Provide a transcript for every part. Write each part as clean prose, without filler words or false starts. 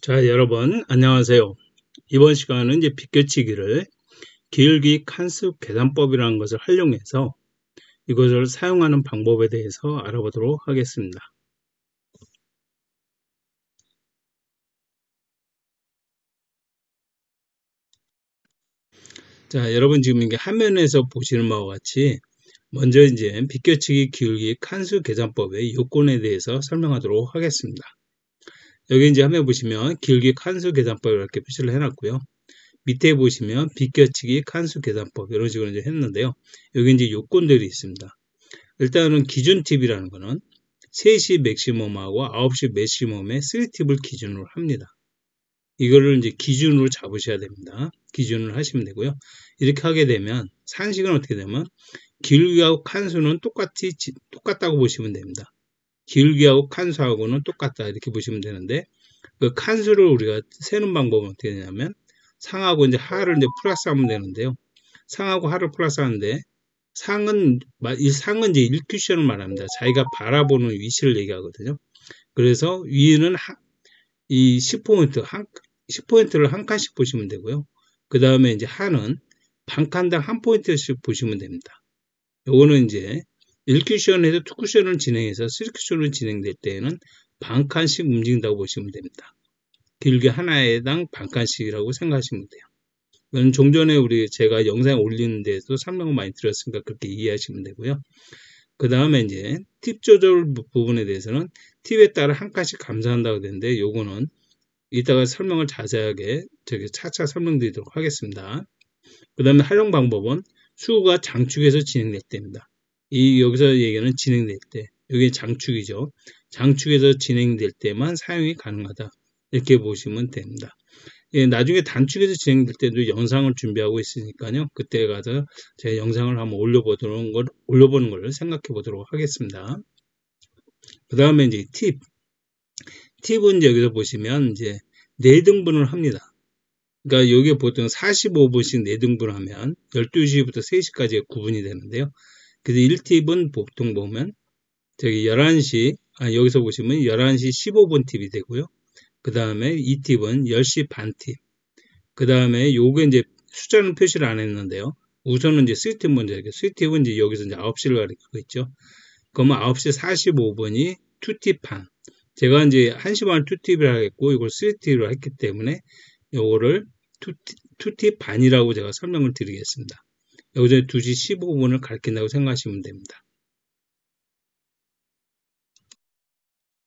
자, 여러분, 안녕하세요. 이번 시간은 이제 비껴치기를 기울기 칸수 계산법이라는 것을 활용해서 이것을 사용하는 방법에 대해서 알아보도록 하겠습니다. 자, 여러분 지금 이게 화면에서 보시는 바와 같이 먼저 이제 비껴치기 기울기 칸수 계산법의 요건에 대해서 설명하도록 하겠습니다. 여기 이제 화면 보시면 기울기 칸수 계산법 이렇게 표시를 해놨고요. 밑에 보시면 비껴치기 칸수 계산법 이런 식으로 이제 했는데요. 여기 이제 요건들이 있습니다. 일단은 기준 팁이라는 거는 3시 맥시멈하고 9시 맥시멈의 3팁을 기준으로 합니다. 이거를 이제 기준으로 잡으셔야 됩니다. 기준을 하시면 되고요. 이렇게 하게 되면 산식은 어떻게 되면 기울기하고 칸수는 똑같다고 보시면 됩니다. 기울기하고 칸수하고는 똑같다 이렇게 보시면 되는데 그 칸수를 우리가 세는 방법은 어떻게 되냐면 상하고 이제 하를 이제 플러스하면 되는데요. 상하고 하를 플러스하는데 상은 이제 1쿠션을 말합니다. 자기가 바라보는 위치를 얘기하거든요. 그래서 위는 이 10포인트를 한 칸씩 보시면 되고요. 그 다음에 이제 하는 반칸당 한 포인트씩 보시면 됩니다. 요거는 이제 1쿠션에서 2쿠션을 진행해서 3쿠션을 진행될 때에는 반칸씩 움직인다고 보시면 됩니다. 길게 하나에당 반칸씩이라고 생각하시면 돼요. 이건 종전에 제가 영상 올리는 데도 설명을 많이 드렸으니까 그렇게 이해하시면 되고요. 그 다음에 이제 팁 조절 부분에 대해서는 팁에 따라 한 칸씩 감소한다고 되는데 요거는 이따가 설명을 자세하게 차차 설명드리도록 하겠습니다. 그 다음에 활용 방법은 수가 장축에서 진행될 때입니다. 여기서 얘기하는 진행될 때, 여기 장축이죠. 장축에서 진행될 때만 사용이 가능하다. 이렇게 보시면 됩니다. 예, 나중에 단축에서 진행될 때도 영상을 준비하고 있으니까요. 그때 가서 제 영상을 한번 올려보는 걸 생각해 보도록 하겠습니다. 그 다음에 이제 팁은 이제 여기서 보시면 이제 4등분을 합니다. 그러니까 여기 보통 45분씩 4등분을 하면 12시부터 3시까지가 구분이 되는데요. 그래서 1팁은 보통 보면 여기서 보시면 11시 15분 팁이 되고요. 그 다음에 2팁은 10시 반 팁. 그 다음에 요게 이제 숫자는 표시를 안 했는데요. 우선은 이제 3팁 먼저 이렇게. 3팁은 이제 여기서 이제 9시를 가리키고 있죠. 그러면 9시 45분이 2팁 반. 제가 이제 1시 반 2팁을 하겠고, 이걸 3팁으로 했기 때문에 요거를 2팁 반이라고 제가 설명을 드리겠습니다. 여기서 2시 15분을 가리킨다고 생각하시면 됩니다.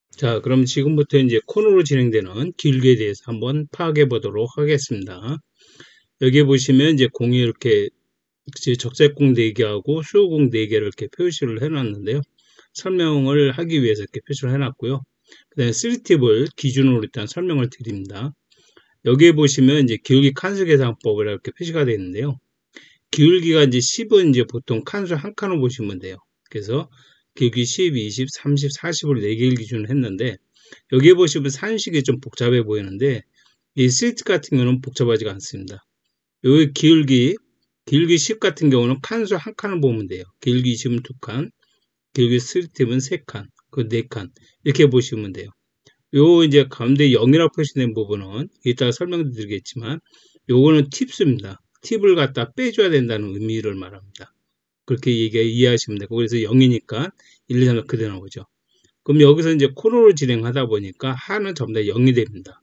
자, 그럼 지금부터 이제 코너로 진행되는 기울기에 대해서 한번 파악해 보도록 하겠습니다. 여기 보시면 이제 공이 이렇게 적색공 4개하고 수호공 4개를 이렇게 표시를 해놨는데요. 설명을 하기 위해서 이렇게 표시를 해놨고요. 그 다음에 3팁을 기준으로 일단 설명을 드립니다. 여기에 보시면 이제 기울기 칸수 계산법을 이렇게 표시가 되어 있는데요. 기울기가 이제 10은 이제 보통 칸수 한 칸으로 보시면 돼요. 그래서 기울기 10, 20, 30, 40을 4개를 기준으로 했는데 여기에 보시면 산식이 좀 복잡해 보이는데 이 3팁 같은 경우는 복잡하지가 않습니다. 여기 기울기 10 같은 경우는 칸수 한 칸을 보면 돼요. 기울기 20은 2칸, 기울기 3팁은 3칸, 그 4칸 이렇게 보시면 돼요. 요 이제 가운데 0이라고 표시된 부분은 이따가 설명드리겠지만 요거는 팁수입니다. 팁을 갖다 빼줘야 된다는 의미를 말합니다. 그렇게 이해하시면 되고 그래서 0이니까 1, 2, 3, 4 그대로 나오죠. 그럼 여기서 이제 코너로 진행하다 보니까 하는 전부 다 0이 됩니다.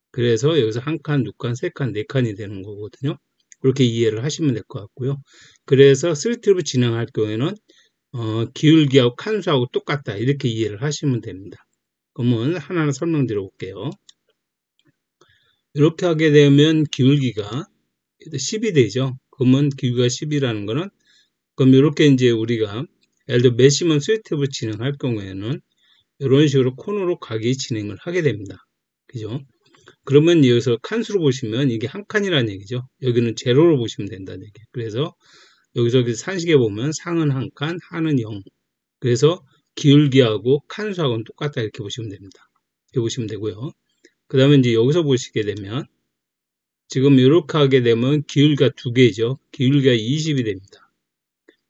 그래서 여기서 한 칸, 2칸, 3칸, 4칸이 되는 거거든요. 그렇게 이해를 하시면 될 것 같고요. 그래서 3팁을 진행할 경우에는 기울기하고 칸수하고 똑같다 이렇게 이해를 하시면 됩니다. 그러면 하나하나 설명드려 볼게요. 이렇게 하게 되면 기울기가 10이 되죠. 그러면 기울기가 10이라는 거는 그럼 이렇게 이제 우리가 예를 들어 맥시멈 3팁을 진행할 경우에는 이런 식으로 코너로 가기 진행을 하게 됩니다. 그죠? 그러면 여기서 칸수로 보시면 이게 한 칸이라는 얘기죠. 여기는 제로로 보시면 된다는 얘기예요. 그래서 여기서 산식에 보면 상은 한 칸, 하는 0. 그래서 기울기하고 칸수하고는 똑같다 이렇게 보시면 됩니다. 이렇게 보시면 되고요. 그 다음에 이제 여기서 보시게 되면 지금 이렇게 하게 되면 기울기가 2개죠. 기울기가 20이 됩니다.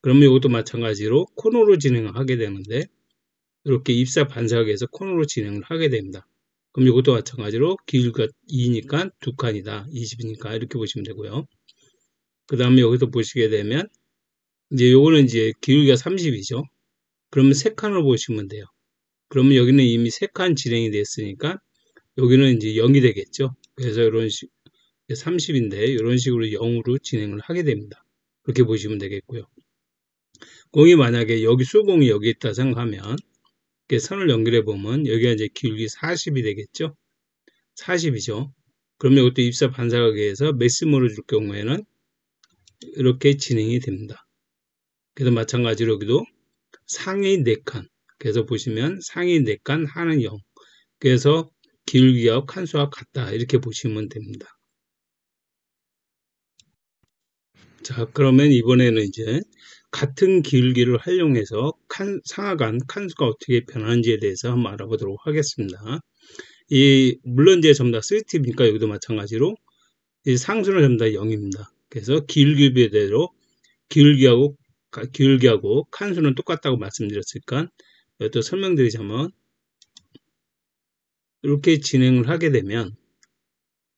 그러면 이것도 마찬가지로 코너로 진행을 하게 되는데 이렇게 입사 반사하게 해서 코너로 진행을 하게 됩니다. 그럼 이것도 마찬가지로 길이가 2니까 두 칸이다. 20이니까 이렇게 보시면 되고요. 그 다음에 여기서 보시게 되면 이제 요거는 이제 길이가 30이죠. 그러면 세 칸으로 보시면 돼요. 그러면 여기는 이미 세 칸 진행이 됐으니까 여기는 이제 0이 되겠죠. 그래서 이런 식 30인데 이런 식으로 0으로 진행을 하게 됩니다. 그렇게 보시면 되겠고요. 공이 만약에 여기 수공이 여기 있다 생각하면 이렇게 선을 연결해 보면 여기가 이제 길이 40이 되겠죠. 40이죠. 그러면 이것도 입사 반사각에서 메시모를 줄 경우에는 이렇게 진행이 됩니다. 그래서 마찬가지로 여기도 상위 4칸. 그래서 보시면 상위 4칸 하는 0. 그래서 기울기와 칸수와 같다. 이렇게 보시면 됩니다. 자, 그러면 이번에는 이제 같은 기울기를 활용해서 상하간 칸수가 어떻게 변하는지에 대해서 한번 알아보도록 하겠습니다. 물론 이제 전부 다 3T니까 여기도 마찬가지로 이 상수는 전부 다 0입니다. 그래서 기울기대로 기울기하고 칸수는 똑같다고 말씀드렸으니까 또 설명드리자면 이렇게 진행을 하게 되면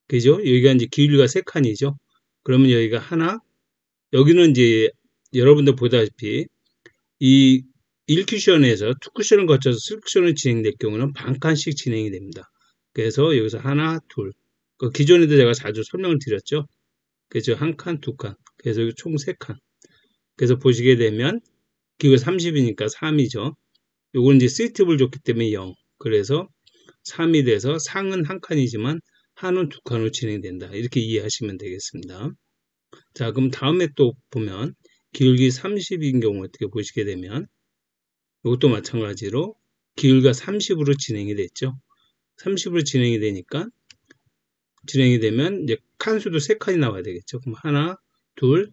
그죠? 여기가 이제 기울기가 3칸이죠. 그러면 여기가 하나, 여기는 이제 여러분들 보다시피 이 1쿠션에서 2쿠션을 거쳐서 3쿠션을 진행될 경우는 반 칸씩 진행이 됩니다. 그래서 여기서 하나, 둘. 기존에도 제가 자주 설명을 드렸죠. 그래서 한 칸, 두 칸. 그래서 여기 총 3칸. 그래서 보시게 되면 기울기가 30이니까 3이죠. 요건 이제 C팁을 줬기 때문에 0. 그래서 3이 돼서 상은 한 칸이지만 하는 두 칸으로 진행된다. 이렇게 이해하시면 되겠습니다. 자, 그럼 다음에 또 보면 기울기 30인 경우 어떻게 보시게 되면 이것도 마찬가지로 기울기가 30으로 진행이 됐죠. 30으로 진행이 되니까 진행이 되면 이제 칸수도 3칸이 나와야 되겠죠. 그럼 하나, 둘,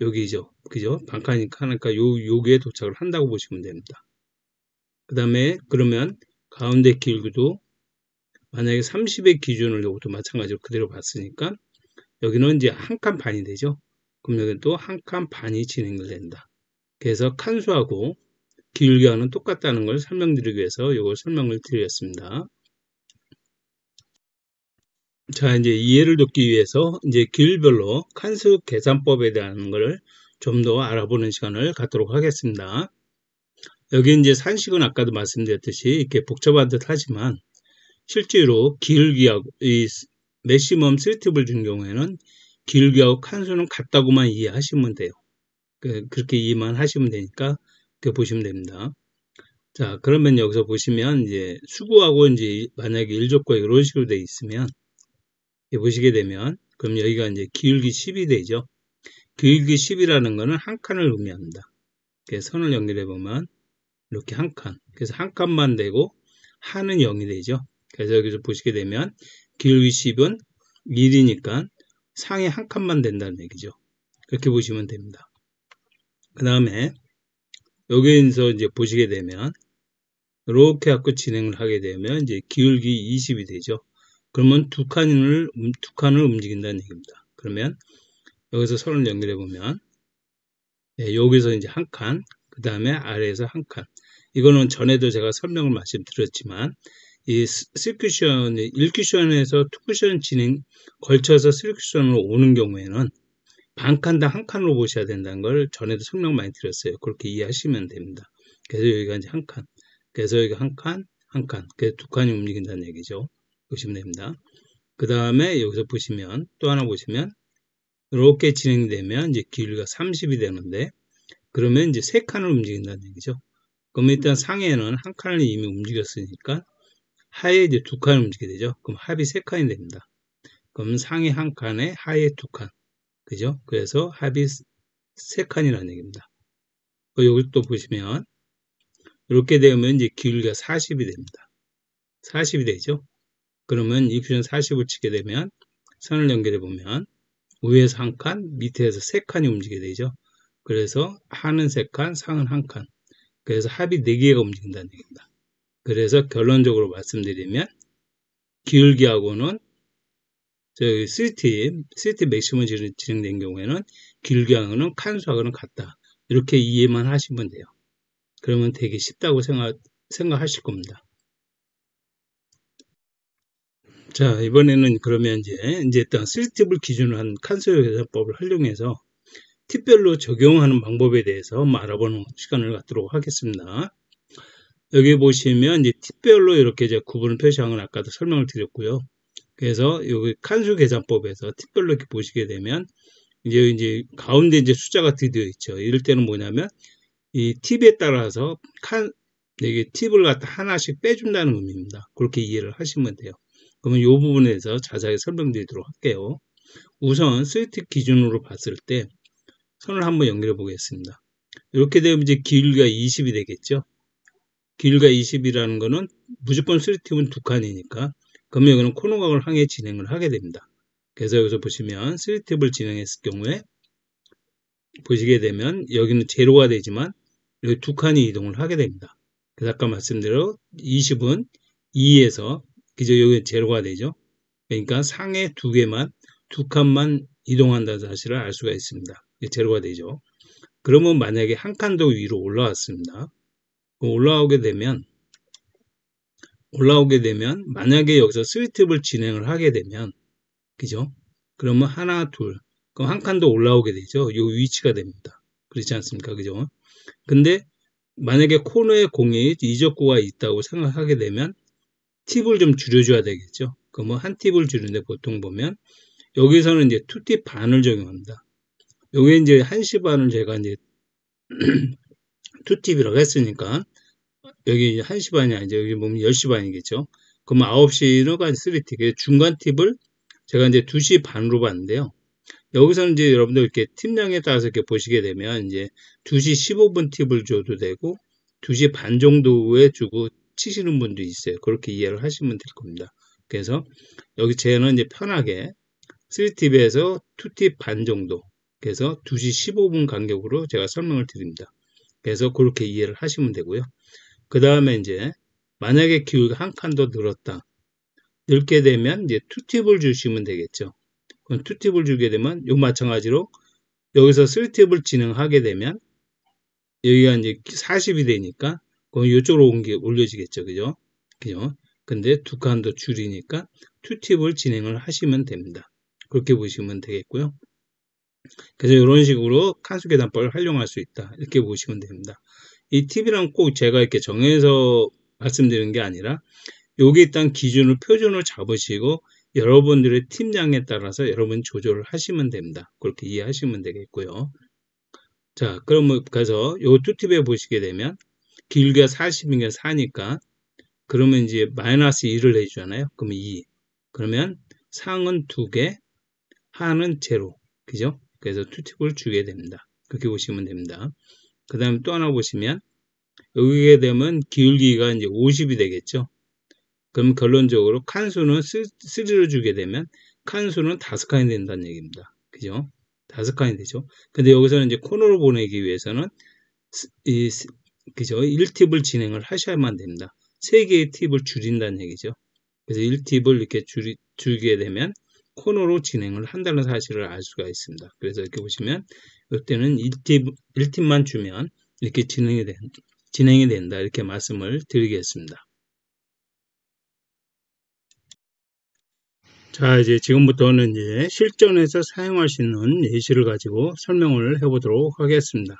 여기죠. 그죠? 반칸이니까 하니까 여기에 도착을 한다고 보시면 됩니다. 그 다음에 그러면 가운데 기울기도 만약에 30의 기준을 이것도 마찬가지로 그대로 봤으니까 여기는 이제 한 칸 반이 되죠. 그럼 여기는 또 한 칸 반이 진행을 된다. 그래서 칸수하고 기울기와는 똑같다는 걸 설명드리기 위해서 이걸 설명을 드렸습니다. 자, 이제 이해를 돕기 위해서 이제 길별로 칸수 계산법에 대한 걸 좀 더 알아보는 시간을 갖도록 하겠습니다. 여기 이제 산식은 아까도 말씀드렸듯이 이렇게 복잡한 듯 하지만 실제로 기울기하고 이 맥시멈 3팁을 준 경우에는 기울기하고 칸수는 같다고만 이해하시면 돼요. 그렇게 이해만 하시면 되니까 보시면 됩니다. 자, 그러면 여기서 보시면 이제 수구하고 이제 만약에 1족과 이런 식으로 되어 있으면 보시게 되면 그럼 여기가 이제 기울기 10이 되죠. 기울기 10이라는 거는 한 칸을 의미합니다. 그래서 선을 연결해 보면 이렇게 한 칸. 그래서 한 칸만 되고 하는 0이 되죠. 그래서 여기서 보시게 되면 기울기 10은 1이니까 상에 한 칸만 된다는 얘기죠. 그렇게 보시면 됩니다. 그 다음에 여기서 이제 보시게 되면 이렇게 갖고 진행을 하게 되면 이제 기울기 20이 되죠. 그러면 두 칸을 움직인다는 얘기입니다. 그러면 여기서 선을 연결해 보면 여기서 이제 한 칸, 그 다음에 아래에서 한 칸. 이거는 전에도 제가 설명을 말씀드렸지만 이 1쿠션에서 2쿠션 진행 걸쳐서 3쿠션으로 오는 경우에는 반 칸당 한 칸으로 보셔야 된다는 걸 전에도 설명 많이 드렸어요. 그렇게 이해하시면 됩니다. 그래서 여기가 이제 한 칸. 그래서 여기가 한 칸, 한 칸. 그래서 두 칸이 움직인다는 얘기죠. 보시면 됩니다. 그 다음에 여기서 보시면 또 하나 보시면 이렇게 진행되면 이제 길이가 30이 되는데 그러면 이제 세 칸을 움직인다는 얘기죠. 그럼 일단 상에는 한 칸을 이미 움직였으니까 하에 이제 두 칸을 움직이게 되죠. 그럼 합이 세 칸이 됩니다. 그럼 상에 한 칸에 하에 두 칸. 그죠? 그래서 합이 세 칸이라는 얘기입니다. 여기 또 보시면 이렇게 되면 이제 기울기가 40이 됩니다. 40이 되죠. 그러면 이 표현 40을 치게 되면 선을 연결해 보면 위에서 한 칸, 밑에서 세 칸이 움직이게 되죠. 그래서 하는 세 칸, 상은 한 칸. 그래서 합이 4개가 움직인다는 얘기입니다. 그래서 결론적으로 말씀드리면 기울기하고는 저희 CT 맥시멈 진행된 경우에는 기울기하고는 칸수하고는 같다. 이렇게 이해만 하시면 돼요. 그러면 되게 쉽다고 생각하실 겁니다. 자, 이번에는 그러면 이제 일단 스리팁을 기준으로 한 칸수 계산법을 활용해서 팁별로 적용하는 방법에 대해서 한번 알아보는 시간을 갖도록 하겠습니다. 여기 보시면 이제 팁별로 이렇게 이제 구분을 표시한 건 아까도 설명을 드렸고요. 그래서 여기 칸수 계산법에서 팁별로 이렇게 보시게 되면 이제 가운데 이제 숫자가 드디어 있죠. 이럴 때는 뭐냐면 이 팁에 따라서 이게 팁을 갖다 하나씩 빼준다는 의미입니다. 그렇게 이해를 하시면 돼요. 그러면 이 부분에서 자세하게 설명드리도록 할게요. 우선 3팁 기준으로 봤을 때 선을 한번 연결해 보겠습니다. 이렇게 되면 이제 길이가 20이 되겠죠. 길이가 20이라는 거는 무조건 3팁은 두 칸이니까 그러면 이거는 코너각을 향해 진행을 하게 됩니다. 그래서 여기서 보시면 3팁을 진행했을 경우에 보시게 되면 여기는 제로가 되지만 여기 두 칸이 이동을 하게 됩니다. 그래서 아까 말씀대로 20은 2에서 그죠? 여기 제로가 되죠. 그러니까 상에 두 칸만 이동한다는 사실을 알 수가 있습니다. 제로가 되죠. 그러면 만약에 한 칸 더 위로 올라왔습니다. 올라오게 되면 만약에 여기서 3팁을 진행을 하게 되면 그죠? 그러면 하나, 둘, 그럼 한 칸 더 올라오게 되죠. 요 위치가 됩니다. 그렇지 않습니까? 그죠? 근데 만약에 코너에 공이 이적구가 있다고 생각하게 되면 팁을 좀 줄여줘야 되겠죠. 그러면 한 팁을 줄이는데 보통 보면 여기서는 이제 2팁 반을 적용합니다. 여기 이제 1시 반을 제가 이제 2팁이라고 했으니까 여기 1시 반이 아니죠. 여기 보면 10시 반이겠죠. 그럼 9시는 3팁. 중간 팁을 제가 이제 2시 반으로 봤는데요. 여기서는 이제 여러분들 이렇게 팁량에 따라서 이렇게 보시게 되면 이제 2시 15분 팁을 줘도 되고 2시 반 정도에 주고 치시는 분도 있어요. 그렇게 이해를 하시면 될 겁니다. 그래서 여기 쟤는 이제 편하게 3팁에서 2팁 반 정도 그래서 2시 15분 간격으로 제가 설명을 드립니다. 그래서 그렇게 이해를 하시면 되고요. 그 다음에 이제 만약에 기울기가 한 칸 더 늘었다. 늘게 되면 이제 2팁을 주시면 되겠죠. 그럼 2팁을 주게 되면 요 마찬가지로 여기서 3팁을 진행하게 되면 여기가 이제 40이 되니까 그럼 이쪽으로 올려지겠죠. 그죠? 그죠? 근데 두 칸 더 줄이니까 2팁을 진행을 하시면 됩니다. 그렇게 보시면 되겠고요. 그래서 이런 식으로 칸수 계산법을 활용할 수 있다. 이렇게 보시면 됩니다. 이 팁이랑 꼭 제가 이렇게 정해서 말씀드리는 게 아니라 여기 일단 기준을 표준을 잡으시고 여러분들의 팁량에 따라서 여러분 조절을 하시면 됩니다. 그렇게 이해하시면 되겠고요. 자, 그러면 그래서 요 2팁에 보시게 되면 길이가 40이니까 4니까 그러면 이제 마이너스 2를 내주잖아요. 그러면 2. 그러면 상은 2개, 하는 제로. 그죠? 그래서 2팁을 주게 됩니다. 그렇게 보시면 됩니다. 그 다음에 또 하나 보시면 여기에 되면 기울기가 이제 50이 되겠죠. 그럼 결론적으로 칸수는 3로 주게 되면 칸수는 5칸이 된다는 얘기입니다. 그죠? 5칸이 되죠. 근데 여기서는 이제 코너로 보내기 위해서는 그죠? 1팁을 진행을 하셔야만 됩니다. 3개의 팁을 줄인다는 얘기죠. 그래서 1팁을 이렇게 줄이게 되면 코너로 진행을 한다는 사실을 알 수가 있습니다. 그래서 이렇게 보시면 이때는 1팁만 주면 이렇게 진행이 된다. 이렇게 말씀을 드리겠습니다. 자, 이제 지금부터는 이제 실전에서 사용할 수 있는 예시를 가지고 설명을 해보도록 하겠습니다.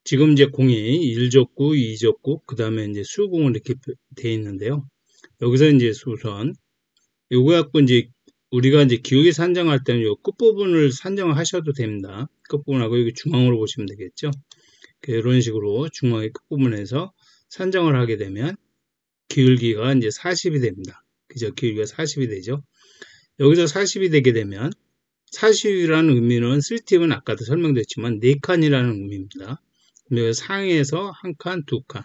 지금 이제 공이 1족구, 2족구, 그 다음에 이제 수공을 이렇게 되어 있는데요. 여기서 이제 우선 요거 갖고 이제 우리가 이제 기울기 산정할 때는 요 끝부분을 산정을 하셔도 됩니다. 끝부분하고 여기 중앙으로 보시면 되겠죠. 이런 식으로 중앙의 끝부분에서 산정을 하게 되면 기울기가 이제 40이 됩니다. 그죠? 기울기가 40이 되죠. 여기서 40이 되게 되면 40이라는 의미는 3팁은 아까도 설명드렸지만 4칸이라는 의미입니다. 여기 상에서 한 칸, 두 칸.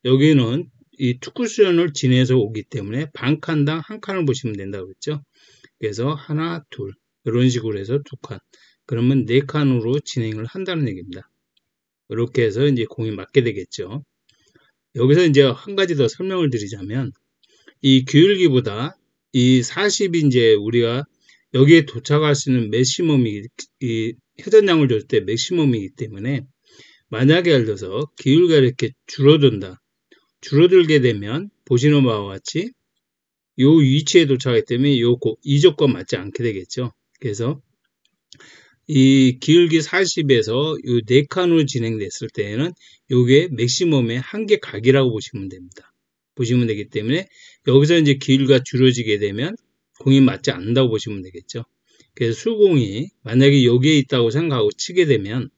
여기는 이 투쿠션을 지내서 오기 때문에 반 칸당 한 칸을 보시면 된다고 했죠. 그래서 하나, 둘 이런 식으로 해서 두 칸. 그러면 4칸으로 진행을 한다는 얘기입니다. 이렇게 해서 이제 공이 맞게 되겠죠. 여기서 이제 한 가지 더 설명을 드리자면 이 기울기보다 이 40이 이제 우리가 여기에 도착할 수 있는 맥시멈이 이 회전량을 줄 때 맥시멈이기 때문에 만약에 예를 들어서 기울기가 이렇게 줄어들게 되면 보시는 바와 같이 요 위치에 도착하기 때문에 이적과 맞지 않게 되겠죠. 그래서 이 기울기 40에서 요 4칸으로 진행됐을 때에는 요게 맥시멈의 한계 각이라고 보시면 됩니다. 보시면 되기 때문에 여기서 이제 기울기가 줄어지게 되면 공이 맞지 않는다고 보시면 되겠죠. 그래서 수공이 만약에 여기에 있다고 생각하고 치게 되면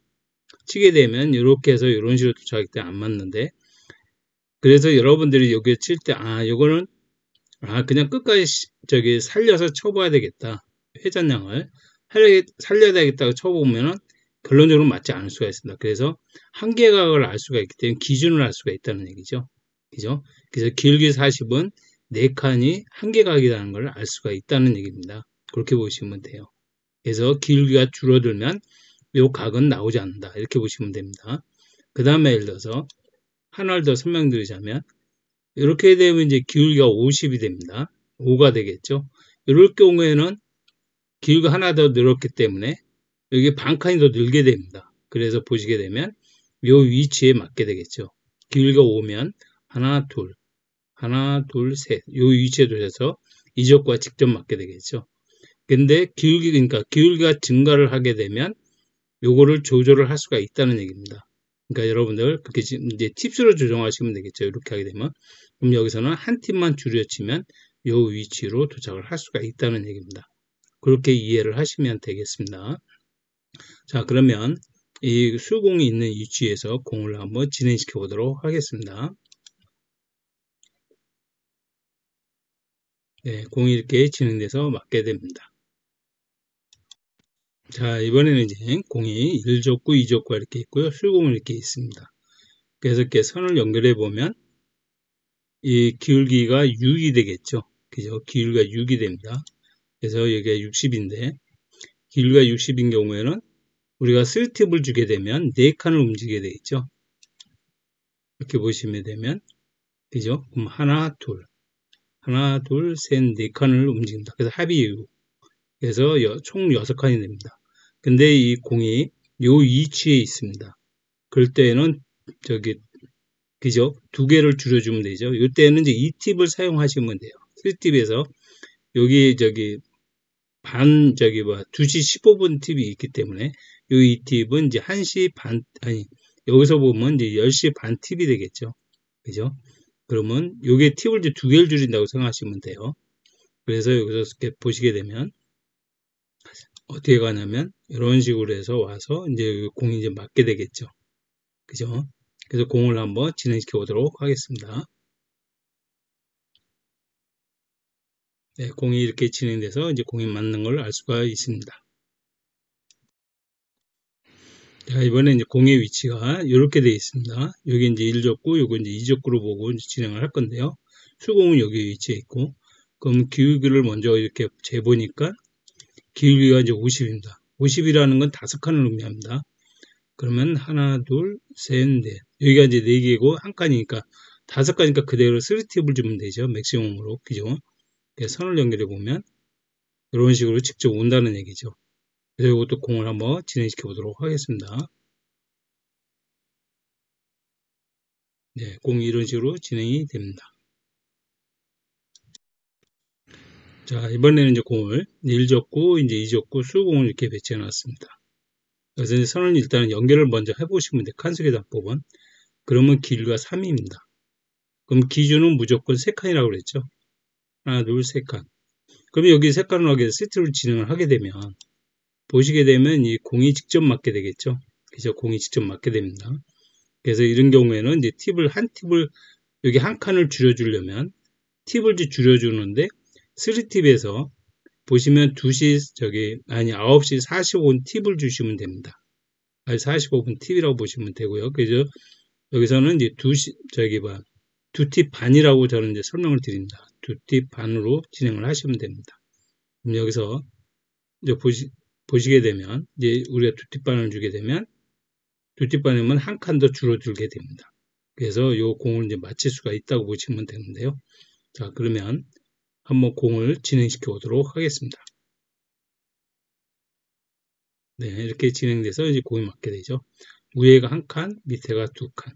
이렇게 해서 이런 식으로 도착하기 때문에 안 맞는데, 그래서 여러분들이 여기에 칠 때 요거는 그냥 끝까지 살려서 쳐봐야 되겠다. 회전량을 살려야 되겠다고 쳐보면은 결론적으로 맞지 않을 수가 있습니다. 그래서 한계각을 알 수가 있기 때문에 기준을 알 수가 있다는 얘기죠. 그죠? 그래서 기울기 40은 4칸이 한계각이라는 걸 알 수가 있다는 얘기입니다. 그렇게 보시면 돼요. 그래서 기울기가 줄어들면 요 각은 나오지 않는다. 이렇게 보시면 됩니다. 그 다음에 예를 들어서 하나를 더 설명드리자면, 이렇게 되면 이제 기울기가 50이 됩니다. 5가 되겠죠. 이럴 경우에는 기울기가 하나 더 늘었기 때문에 여기 반 칸이 더 늘게 됩니다. 그래서 보시게 되면 요 위치에 맞게 되겠죠. 기울기가 5면 하나, 둘, 셋. 요 위치에 두셔서 이적과 직접 맞게 되겠죠. 근데 그러니까 기울기가 증가를 하게 되면 요거를 조절을 할 수가 있다는 얘기입니다. 그러니까 여러분들 그렇게 이제 팁스로 조정하시면 되겠죠. 이렇게 하게 되면. 그럼 여기서는 한 팁만 줄여치면 요 위치로 도착을 할 수가 있다는 얘기입니다. 그렇게 이해를 하시면 되겠습니다. 자, 그러면 이 수공이 있는 위치에서 공을 한번 진행시켜 보도록 하겠습니다. 네, 공이 이렇게 진행돼서 맞게 됩니다. 자, 이번에는 이제 공이 1족구, 2족구 이렇게 있고요. 수공이 이렇게 있습니다. 그래서 이렇게 선을 연결해 보면 이 기울기가 6이 되겠죠. 그죠? 기울기가 6이 됩니다. 그래서 여기가 60인데, 기울기가 60인 경우에는 우리가 스리팁을 주게 되면 4칸을 움직이게 되겠죠. 이렇게 보시면 되면, 그죠? 그럼 하나, 둘, 셋, 4칸을 움직입니다. 그래서 합이 6. 그래서 총 6칸이 됩니다. 근데 이 공이 요 위치에 있습니다. 그럴 때는 그죠? 2개를 줄여주면 되죠. 이때는 이제 이 팁을 사용하시면 돼요. 3팁에서 여기 2시 15분 팁이 있기 때문에 이 팁은 이제 1시 반, 여기서 보면 이제 10시 반 팁이 되겠죠. 그죠? 그러면 요게 팁을 이제 2개를 줄인다고 생각하시면 돼요. 그래서 여기서 이렇게 보시게 되면 어떻게 가냐면 이런 식으로 해서 와서 이제 공이 이제 맞게 되겠죠. 그죠? 그래서 공을 한번 진행시켜 보도록 하겠습니다. 네, 공이 이렇게 진행돼서 이제 공이 맞는 걸 알 수가 있습니다. 자, 이번에 이제 공의 위치가 이렇게 되어 있습니다. 여기 이제 1족구, 요거 이제 2족구로 보고 이제 진행을 할 건데요. 수공은 여기 위치에 있고, 그럼 기울기를 먼저 이렇게 재보니까 기울기가 이제 50입니다. 50이라는 건 5칸을 의미합니다. 그러면 하나, 둘, 셋, 넷. 여기가 이제 4개고 한 칸이니까 5칸이니까 그대로 3팁을 주면 되죠. 맥시멈으로. 그죠? 그래서 선을 연결해 보면 이런 식으로 직접 온다는 얘기죠. 그래서 이것도 공을 한번 진행시켜 보도록 하겠습니다. 네, 공이 이런 식으로 진행이 됩니다. 자, 이번에는 이제 공을 1족구, 이제 2족구, 수공을 이렇게 배치해 놨습니다. 그래서 이제 선을 일단 연결을 먼저 해보시면 돼요. 칸수계단법은. 그러면 길이가 3입니다. 그럼 기준은 무조건 3칸이라고 그랬죠. 하나, 둘, 3칸. 그럼 여기 3칸을 하게 세트로 진행을 하게 되면 보시게 되면 이 공이 직접 맞게 되겠죠. 그래서 공이 직접 맞게 됩니다. 그래서 이런 경우에는 이제 한 팁을 여기 한 칸을 줄여주려면 팁을 줄여주는데 3팁에서 보시면 9시 45분 팁을 주시면 됩니다. 45분 팁이라고 보시면 되고요. 그래서 여기서는 이제 2팁 반이라고 저는 이제 설명을 드립니다. 2팁 반으로 진행을 하시면 됩니다. 그럼 여기서 이제 보시게 되면 이제 우리가 2팁 반을 주게 되면 2팁 반이면 한 칸 더 줄어들게 됩니다. 그래서 요 공을 이제 맞힐 수가 있다고 보시면 되는데요. 자, 그러면 한번 공을 진행시켜 보도록 하겠습니다. 네, 이렇게 진행돼서 이제 공이 맞게 되죠. 위에가 한 칸, 밑에가 2칸.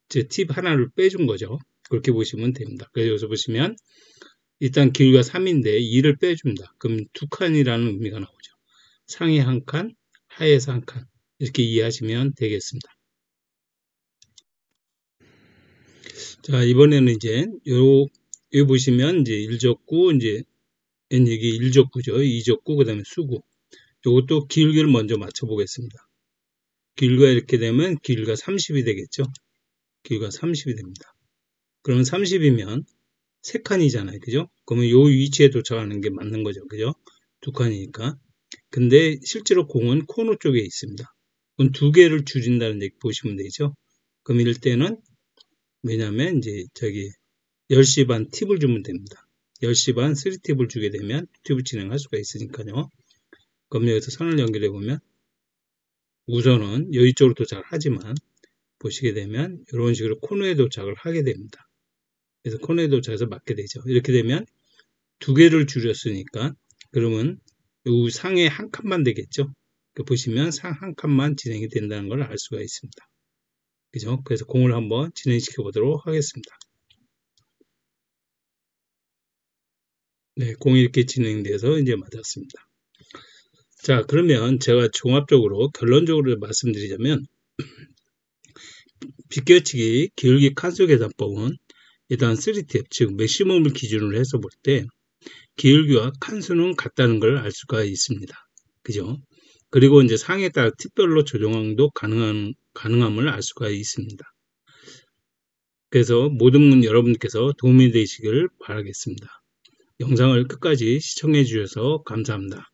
제 팁 하나를 빼준 거죠. 그렇게 보시면 됩니다. 그래서 여기서 보시면 일단 길이가 3인데 2를 빼줍니다. 그럼 2칸이라는 의미가 나오죠. 상에 한 칸, 하에서 한 칸. 이렇게 이해하시면 되겠습니다. 자, 이번에는 이제 여기 보시면 이제 1족구, 이제 이게 1족구죠. 2족구, 그 다음에 수구. 요것도 길이를 먼저 맞춰 보겠습니다. 길이가 이렇게 되면 길이가 30이 되겠죠. 길이가 30이 됩니다. 그러면 30이면 3칸이잖아요. 그죠? 그러면 요 위치에 도착하는 게 맞는 거죠. 그죠? 2칸이니까. 근데 실제로 공은 코너 쪽에 있습니다. 그럼 2개를 줄인다는 얘기 보시면 되죠. 그럼 이럴 때는 왜냐면 이제 10시 반 팁을 주면 됩니다. 10시 반 3팁을 주게 되면 팁을 진행할 수가 있으니까요. 그럼 여기서 선을 연결해 보면 우선은 여기 쪽으로 도착을 하지만 보시게 되면 이런 식으로 코너에 도착을 하게 됩니다. 그래서 코너에 도착해서 맞게 되죠. 이렇게 되면 2개를 줄였으니까 그러면 이 상에 한 칸만 되겠죠. 보시면 상 한 칸만 진행이 된다는 걸 알 수가 있습니다. 그죠? 그래서 공을 한번 진행시켜 보도록 하겠습니다. 네, 공이 이렇게 진행돼서 이제 맞았습니다. 자, 그러면 제가 종합적으로 결론적으로 말씀드리자면 비껴치기 기울기 칸수 계산법은 일단 3탭, 즉 맥시멈을 기준으로 해서 볼 때 기울기와 칸수는 같다는 걸 알 수가 있습니다. 그죠? 그리고 이제 상에 따라 팁별로 조정도 가능함을 알 수가 있습니다. 그래서 모든 여러분께서 도움이 되시길 바라겠습니다. 영상을 끝까지 시청해 주셔서 감사합니다.